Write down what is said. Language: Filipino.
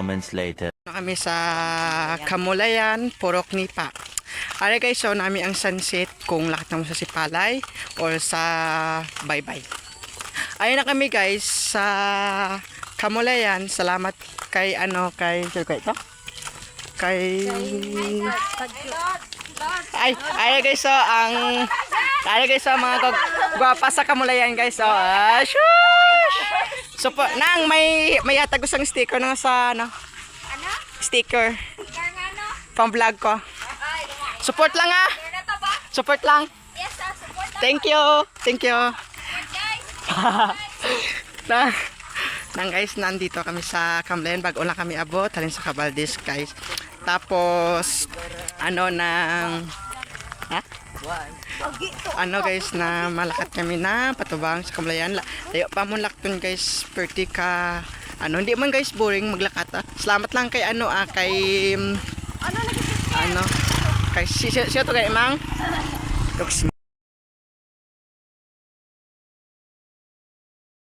moments later. Kami sa Kamulayan, Purok Nipa. Are guys, so nami ang sunset kung lakad mo sa Sipalay or sa Baybay. Ayun na kami guys sa Kamulayan. Salamat kay sino ko ito? Kay ay guys, so mga gwapa sa Kamulayan guys. So, shush! So po, nang may atagos ang sticker na sa sticker. Pang vlog ko. Support lang ah. Support lang. Thank you. Thank you. Nang guys, nandito kami sa Kamulayan. Bago lang kami abot. Halin sa Cabaldes guys. Tapos, guys, na malakat kami na patubang sa Kamulayan. Layo pa mo lakton guys. Perti ka. Hindi man guys boring maglakat ah. Salamat lang kay kay siya to kay Mang.